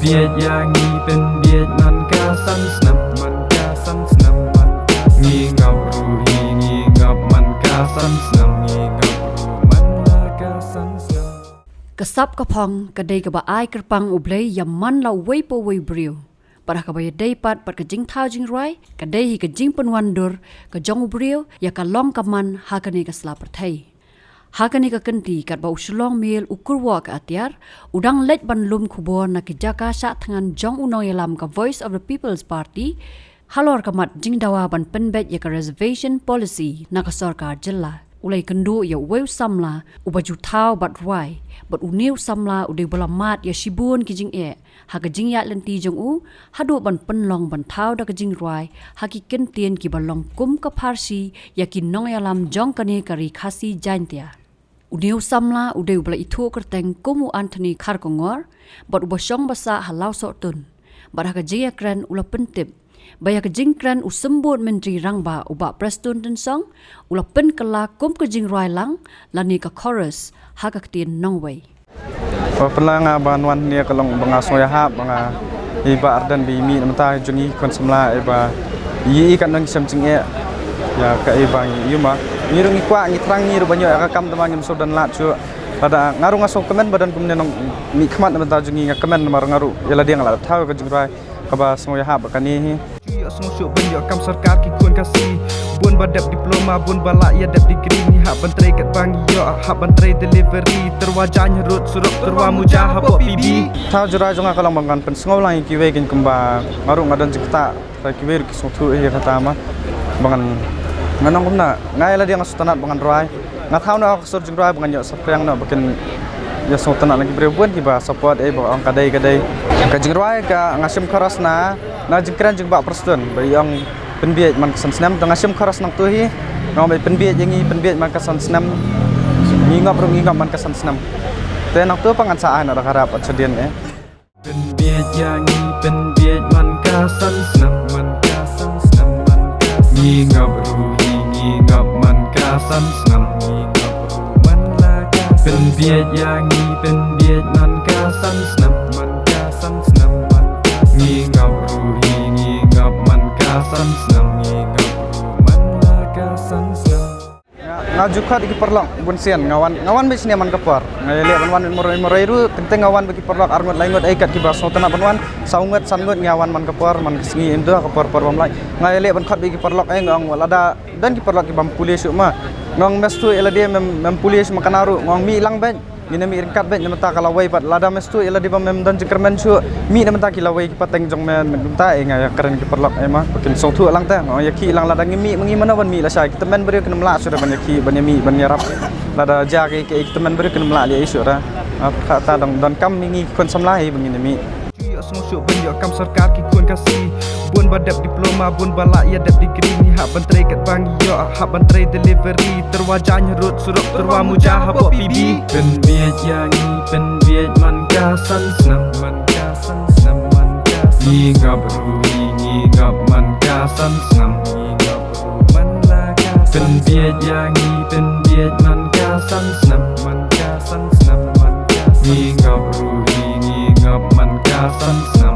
บียดอย่างนี้เป็นเบียดมันกาสันสนับมันกาสันสนับมันงีงับรูฮีงีงับมันกาสันสนับงีงับรูมันลากาสันสนับกระซับกระพองกระเดยกระบะอายกระปังอุบเลยยำมันเราไว้ปวยบริวปะกระบะยได้ปัดกระจิงเท้าจิงไรกระเดยกระจิงเป็นวันดูกระจงอุบริวอยากกระล่องกับมันหากันในกระสลาประเทศหากันในกระกันตีกัดบ่าวฉลองเมลอุกรัวกอาเตียร์อุดังเล็ดบรรลุมขบวนนักจักรชาติงานจงอุนอยลำกับ Voice of the People's Partyฮัลโหลกมัดจิงดาวบันเป็นเบ็ดอยาก reservation policy นักสรการจิลลาอุเลยกันดูอย่าเวลซัมลาอุบจุเท้าบัดไรบัดอุนิวซัมลาอุเดบลามาดอย่าชิบุนกิจิงหากจิงยาเลนตีจงอูฮัดูบันเป็นลองบันเท้าดักจิงไรหากิเกนเตียนกิบัลลองกุมกับพาร์ซีอยากกินน้องยาลำจงกันเนกรีคาซีจันเตียอุนิวซัมลาอุเดบลาอิทูกระแตงกุมูอันโทนีคาร์กงอร์บัดอุบชงภาษาฮัลลาวโซตุนบัดหากจิยาแกรนอุลาเป็นติบBanyak jingkran usembut menteri rangba ubak prestun dan song ulap pen kala kum ke jing rai lang lani ka chorus hak aktin nongway. Pelanga banwan ni kalong banga soya hab banga iba ardan bi mi namta jungi kon semla iba yi kan nang sem jing ya ka iba yuma ni rungi kwa ni trang ni ru banyo ka kam tamang im sodan la chu pada ngaru ngaso kemen badan kumne nong mi khmat namta jungi kemen mar ngaru yala dia ngala thau ka jing rai kaba soya hab ka ni semua syuk banyak kam sarkar ki kun kasih bun badap diploma bun balak ya dap degree ni hak bantre kat bang yo hak bantre delivery terwajanya rut surup terwa mujah hak PB thau jura jonga kalang bangan pen sngau lang ki we kin kumba marung adan jikta ta ki we ki sotu e kata ma bangan nganong kumna ngai la dia ngasutanat bangan rai ngathau na aksur jing rai bangan yo saprang na bakin ya sotanat lagi brebuan ki ba support e ba ang kadai ka jing rai ka ngasim kharas na jingkran jing bak prestun bagi yang penbiet man kesan senam tengah sim keras nang tuhi ngau bai penbiet yangi penbiet man kesan senam ngingap man kesan senam te nang tu pangansaan ada harap sedian penbiet yangi penbiet man kesan senam man kesan senam man ngingap man kesan senam ngingap man laga penbiet yangi penbiet man kesan senam man kesan senam man ngingap man kasan senam ngingap man kasan senam ngaju khat iki perlok bun sian ngawan bis ni man kapar ngale banwan morai ru tenteng ngawan bagi perlok arngot laingot aikat ki baso tanah banwan saunget sangot ngawan man kapar man singi indu kapar parwam lai ngale ban khat bagi perlok ngong walada dan ki perlok ki bam pulis ma ngong mestu elade mem pulis makanaru ngong mi lang ben mina mi ringkat bet namata kalawai pat lada mestu ila di bam dan jengkermen chu mi namata kilawai ki pateng jong men namata ngai keren ki perlok ema pakin song thu lang ta ya ki lang lada ngi mi mana ban mi la sai ki temen beri kenam la sura ban ki ban mi ban yarap lada ja ki temen beri kenam la li sura kata dan kam ngi kon samlai bangin mi semua syuk banyak kam sarkar ki kun kasih bun badap diploma bun balak ya dap degree ni hak bantre kat bang yo hak bantre delivery terwajanya rut surup terwa mujah hak PB penbiet yangi penbiet man kasan senam man kasan senam man ngingap man kasan senam ngingap man laga penbiet yangi penbiet man kasan senam man kasan senam man ngingap man kasan senam